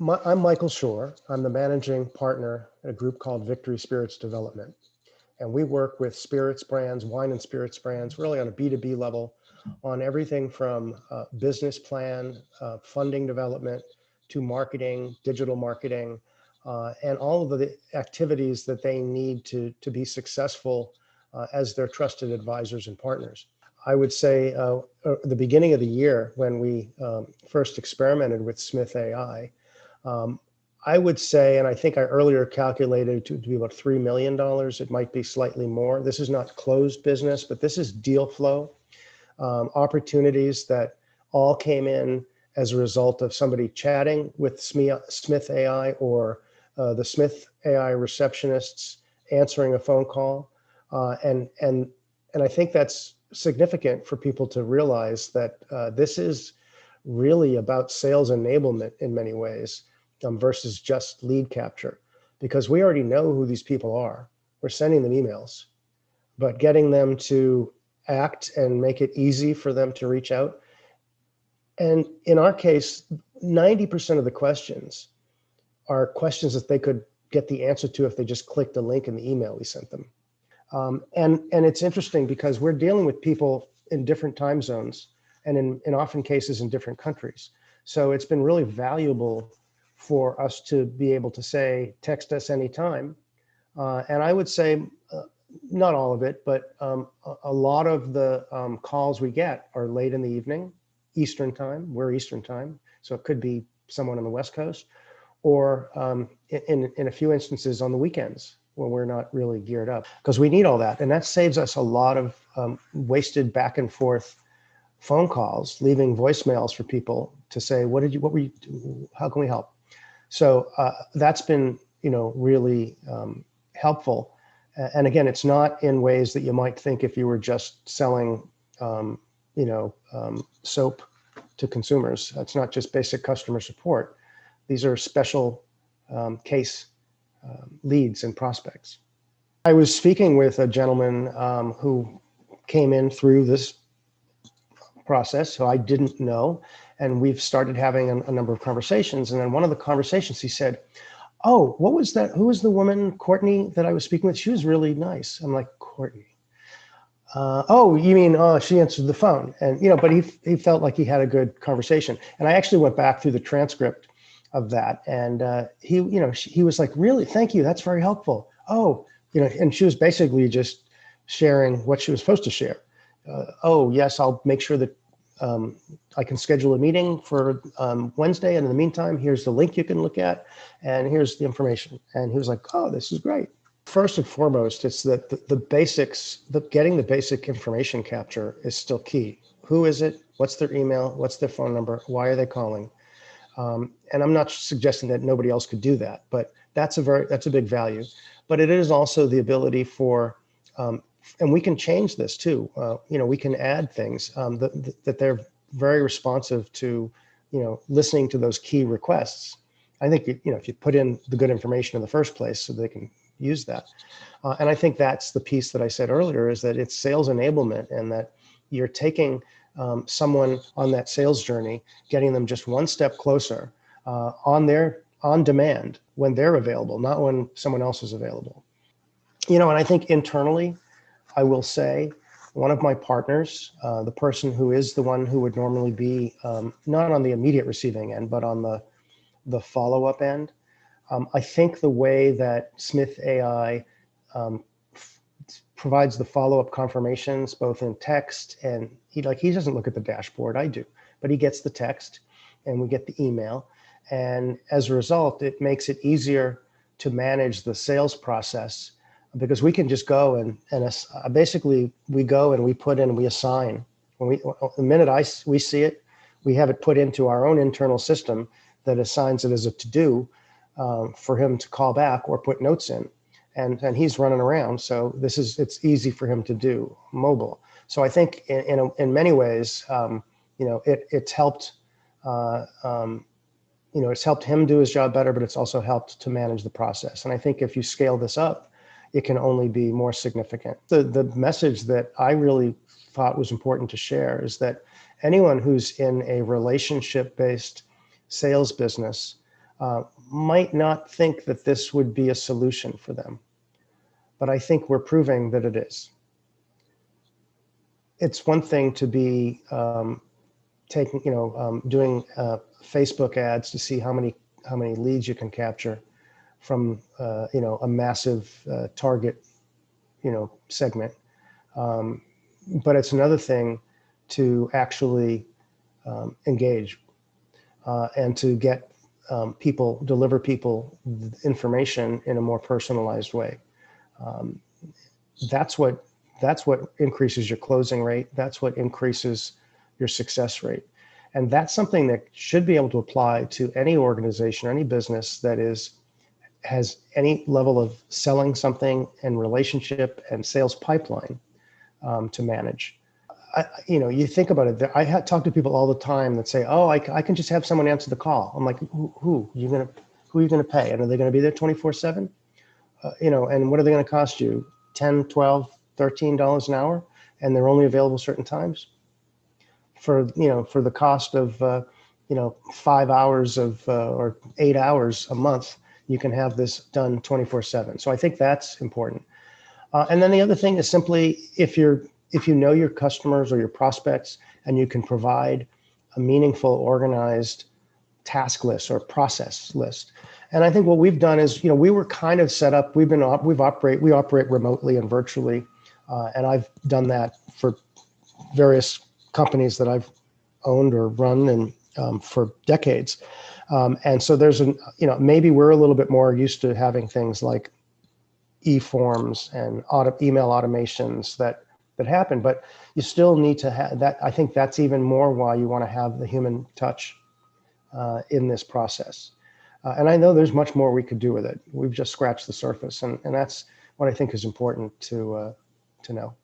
I'm Michael Shore. I'm the managing partner at a group called Victory Spirits Development. And we work with spirits brands, wine and spirits brands, really on a B2B level on everything from business plan, funding development, to marketing, digital marketing, and all of the activities that they need to be successful as their trusted advisors and partners. I would say the beginning of the year when we first experimented with Smith.ai, I would say, and I think I earlier calculated to be about $3 million. It might be slightly more. This is not closed business, but this is deal flow, opportunities that all came in as a result of somebody chatting with Smith.ai or the Smith.ai receptionists answering a phone call. And I think that's significant for people to realize that this is really about sales enablement in many ways. Versus just lead capture, because we already know who these people are. We're sending them emails, but getting them to act and make it easy for them to reach out. And in our case, 90% of the questions are questions that they could get the answer to if they just clicked a link in the email we sent them. And it's interesting because we're dealing with people in different time zones and in often cases in different countries. So it's been really valuable for us to be able to say, text us anytime. And I would say, not all of it, but a lot of the calls we get are late in the evening, Eastern time, we're Eastern time. So it could be someone on the West Coast, or in a few instances on the weekends when we're not really geared up, because we need all that. And that saves us a lot of wasted back and forth phone calls, leaving voicemails for people to say, what were you, how can we help? So that's been, really helpful. And again, it's not in ways that you might think if you were just selling, soap to consumers. That's not just basic customer support. These are special case leads and prospects. I was speaking with a gentleman who came in through this process, who I didn't know. And we've started having a number of conversations. And then one of the conversations, he said, oh, what was that? Who was the woman, Courtney, that I was speaking with? She was really nice. I'm like, Courtney. Oh, you mean, she answered the phone. And, but he felt like he had a good conversation. And I actually went back through the transcript of that. And he was like, really, thank you. That's very helpful. Oh, and she was basically just sharing what she was supposed to share. Oh, yes, I'll make sure that I can schedule a meeting for Wednesday. And in the meantime, here's the link you can look at, and here's the information. And he was like, oh, this is great. First and foremost, it's that the basics, getting the basic information capture is still key. Who is it? What's their email? What's their phone number? Why are they calling? And I'm not suggesting that nobody else could do that, but that's a big value. But it is also the ability for, and we can change this too. We can add things that they're very responsive to, listening to those key requests. I think, if you put in the good information in the first place so they can use that. And I think that's the piece that I said earlier, is that it's sales enablement, and that you're taking someone on that sales journey, getting them just one step closer on demand when they're available, not when someone else is available. And I think internally, I will say, one of my partners, the person who is the one who would normally be not on the immediate receiving end, but on the follow-up end, I think the way that Smith.ai provides the follow-up confirmations, both in text and he doesn't look at the dashboard, I do, but he gets the text and we get the email. And as a result, it makes it easier to manage the sales process, because we can just go and basically we go and we put in, we assign. The minute we see it, we have it put into our own internal system that assigns it as a to-do for him to call back or put notes in. And he's running around. So it's easy for him to do mobile. So I think in many ways, it's helped, it's helped him do his job better, but it's also helped to manage the process. And I think if you scale this up, it can only be more significant. The message that I really thought was important to share is that anyone who's in a relationship-based sales business might not think that this would be a solution for them. But I think we're proving that it is. It's one thing to be taking, doing Facebook ads to see how many leads you can capture from a massive target segment. But it's another thing to actually engage and to get deliver people information in a more personalized way. That's what increases your closing rate. That's what increases your success rate. And that's something that should be able to apply to any organization, any business that has any level of selling something and relationship and sales pipeline to manage. You think about it. I talk to people all the time that say, "Oh, I can just have someone answer the call." I'm like, "Who are you gonna pay? And are they going to be there 24/7? And what are they going to cost you? $10, $12, $13 an hour, and they're only available certain times for the cost of 5 hours or 8 hours a month. You can have this done 24/7. So I think that's important. And then the other thing is simply if you know your customers or your prospects and you can provide a meaningful, organized task list or process list. And I think what we've done is, we were kind of set up. We operate remotely and virtually, and I've done that for various companies that I've owned or run and for decades. And so there's maybe we're a little bit more used to having things like e-forms and email automations that happen, but you still need to have that. I think that's even more why you want to have the human touch in this process. And I know there's much more we could do with it. We've just scratched the surface, and that's what I think is important to know.